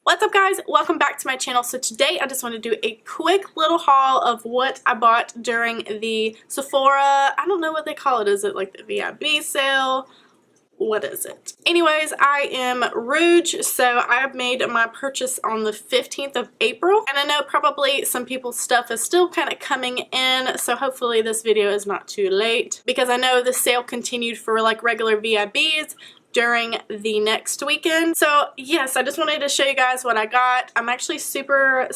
What's up guys? Welcome back to my channel. So today I just want to do a quick little haul of what I bought during the Sephora, I don't know what they call it. Is it like the VIB sale? What is it? Anyways, I am Rouge, so I have made my purchase on the 15th of April. And I know probably some people's stuff is still kind of coming in, so hopefully this video is not too late. Because I know the sale continued for like regular VIBs during the next weekend. So yes, I just wanted to show you guys what I got. I'm actually super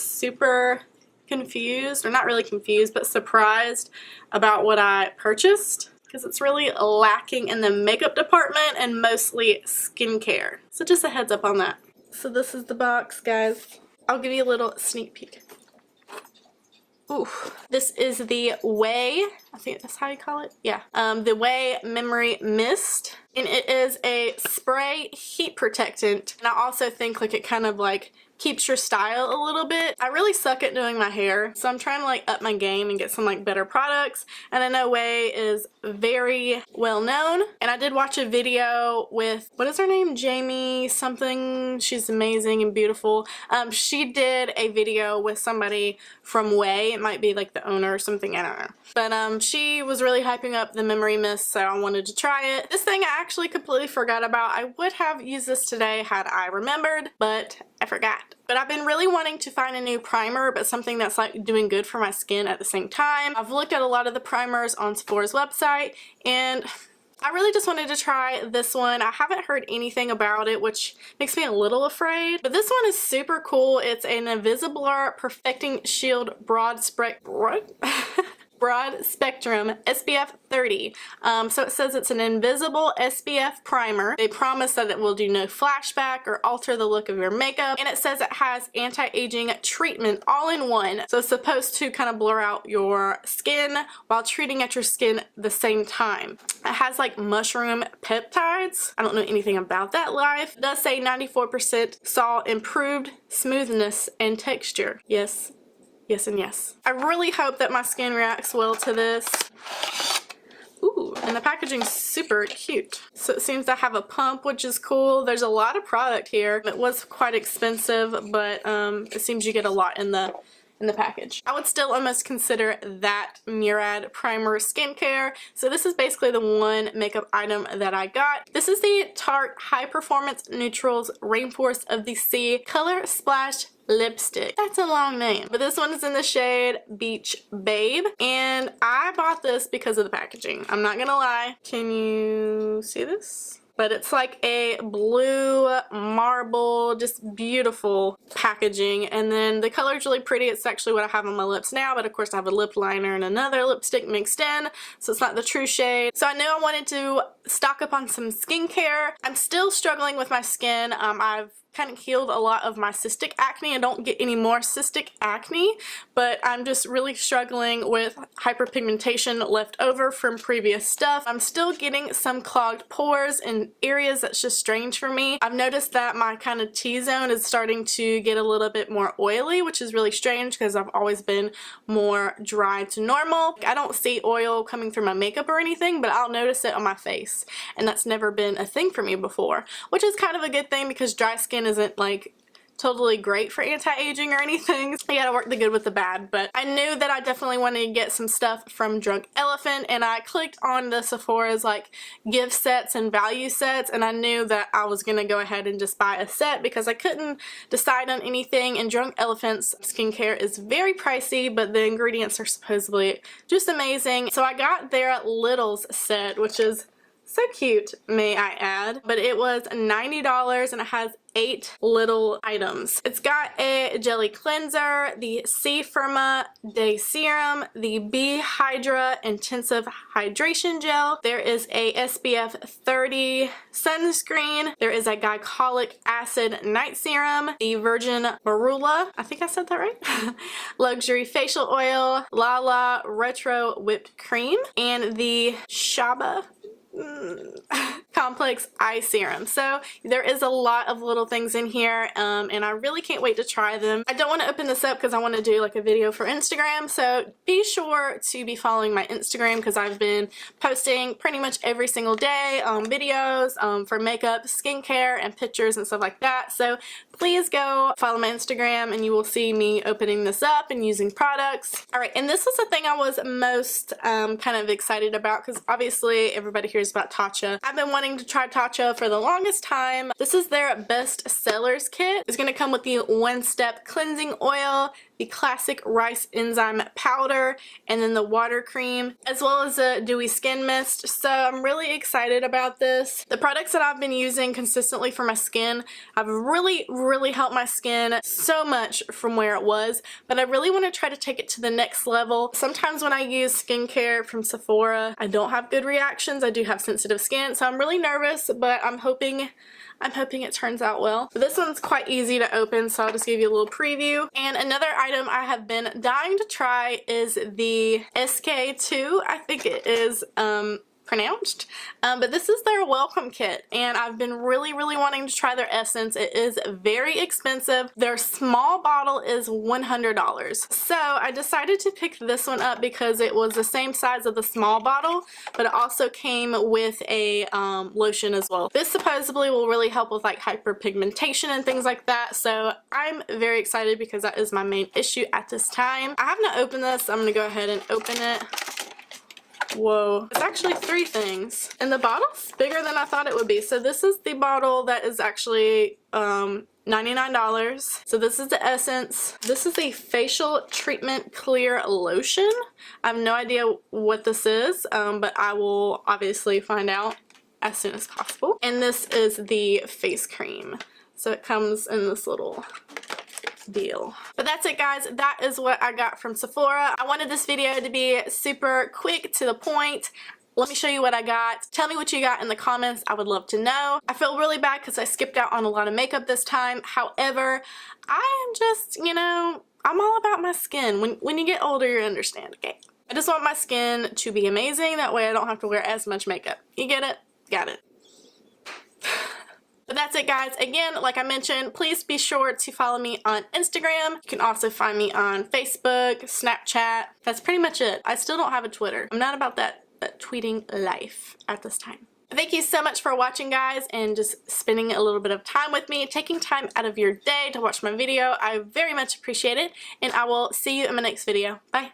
confused, or not really confused, but surprised about what I purchased, because it's really lacking in the makeup department and mostly skincare. So just a heads up on that. So this is the box, guys. I'll give you a little sneak peek. Ooh, this is the Ouay, I think that's how you call it. Yeah, the Ouay Memory Mist, and it is a spray heat protectant. And I also think like it kind of like keeps your style a little bit. I really suck at doing my hair, so I'm trying to like up my game and get some like better products. And I know Ouay is very well known, and I did watch a video with, what is her name? Jamie something. She's amazing and beautiful. She did a video with somebody from Ouay. It might be like the owner or something, I don't know. But she was really hyping up the memory mist, so I wanted to try it. This thing I actually completely forgot about. I would have used this today had I remembered, but I forgot. But I've been really wanting to find a new primer, but something that's like doing good for my skin at the same time. I've looked at a lot of the primers on Sephora's website, and I really just wanted to try this one. I haven't heard anything about it, which makes me a little afraid. But this one is super cool. It's an Invisiblur Perfecting Shield Broad Spectrum SPF 30. So it says it's an invisible SPF primer. They promise that it will do no flashback or alter the look of your makeup, and it says it has anti-aging treatment all in one. So it's supposed to kind of blur out your skin while treating at your skin the same time. It has like mushroom peptides. I don't know anything about that life. It does say 94% saw improved smoothness and texture. Yes. Yes and yes. I really hope that my skin reacts well to this. Ooh, and the packaging's super cute. So it seems to have a pump, which is cool. There's a lot of product here. It was quite expensive, but it seems you get a lot in the package. I would still almost consider that Murad primer skincare. So this is basically the one makeup item that I got. This is the Tarte High Performance Neutrals Rainforest of the Sea Color Splash lipstick. That's a long name, but this one is in the shade Beach Babe, and I bought this because of the packaging. I'm not gonna lie. Can you see this? But it's like a blue marble, just beautiful packaging, and then the color is really pretty. It's actually what I have on my lips now, but of course I have a lip liner and another lipstick mixed in, so it's not the true shade. So I knew I wanted to stock up on some skincare. I'm still struggling with my skin. I've kind of healed a lot of my cystic acne. I don't get any more cystic acne, but I'm just really struggling with hyperpigmentation left over from previous stuff. I'm still getting some clogged pores in areas that's just strange for me. I've noticed that my kind of T-zone is starting to get a little bit more oily, which is really strange because I've always been more dry to normal. I don't see oil coming through my makeup or anything, but I'll notice it on my face, and that's never been a thing for me before, which is kind of a good thing because dry skin isn't like totally great for anti-aging or anything. So you gotta work the good with the bad. But I knew that I definitely wanted to get some stuff from Drunk Elephant, and I clicked on the Sephora's like gift sets and value sets, and I knew that I was gonna go ahead and just buy a set because I couldn't decide on anything. And Drunk Elephant's skincare is very pricey, but the ingredients are supposedly just amazing. So I got their Littles set, which is so cute, may I add. But it was $90, and it has 8 little items. It's got a jelly cleanser, the C Firma Day Serum, the B Hydra Intensive Hydration Gel. There is a SPF 30 sunscreen. There is a glycolic acid night serum, the Virgin Marula, I think I said that right, luxury facial oil, Lala Retro Whipped Cream, and the Shaba Complex Eye Serum. So there is a lot of little things in here, and I really can't wait to try them. I don't want to open this up because I want to do like a video for Instagram, so be sure to be following my Instagram because I've been posting pretty much every single day videos for makeup, skincare, and pictures and stuff like that. So please go follow my Instagram and you will see me opening this up and using products. Alright, and this was the thing I was most kind of excited about because obviously everybody hears about Tatcha. I've been wanting to try Tatcha for the longest time. This is their best sellers kit. It's going to come with the one-step cleansing oil, the classic rice enzyme powder, and then the water cream, as well as a dewy skin mist. So I'm really excited about this. The products that I've been using consistently for my skin have really helped my skin so much from where it was, but I really want to try to take it to the next level. Sometimes when I use skincare from Sephora, I don't have good reactions. I do have sensitive skin, so I'm really nervous, but I'm hoping it turns out well. But this one's quite easy to open, so I'll just give you a little preview. And another item I have been dying to try is the SKII, I think it is pronounced, but this is their welcome kit, and I've been really wanting to try their essence. It is very expensive. Their small bottle is $100, so I decided to pick this one up because it was the same size of the small bottle, but it also came with a lotion as well. This supposedly will really help with like hyperpigmentation and things like that, so I'm very excited because that is my main issue at this time. I have not opened this. I'm gonna go ahead and open it. Whoa, it's actually 3 things, and the bottle's bigger than I thought it would be. So this is the bottle that is actually $99. So this is the essence. This is a facial treatment clear lotion. I have no idea what this is, but I will obviously find out as soon as possible. And this is the face cream. So it comes in this little deal. But that's it, guys. That is what I got from Sephora. I wanted this video to be super quick, to the point. Let me show you what I got. Tell me what you got in the comments. I would love to know. I feel really bad because I skipped out on a lot of makeup this time. However, I am just, you know, I'm all about my skin. When you get older, you understand, okay? I just want my skin to be amazing. That way I don't have to wear as much makeup. You get it? Got it. But that's it, guys. Again, like I mentioned, please be sure to follow me on Instagram. You can also find me on Facebook, Snapchat. That's pretty much it. I still don't have a Twitter. I'm not about that tweeting life at this time. Thank you so much for watching, guys, and just spending a little bit of time with me, taking time out of your day to watch my video. I very much appreciate it, and I will see you in my next video. Bye.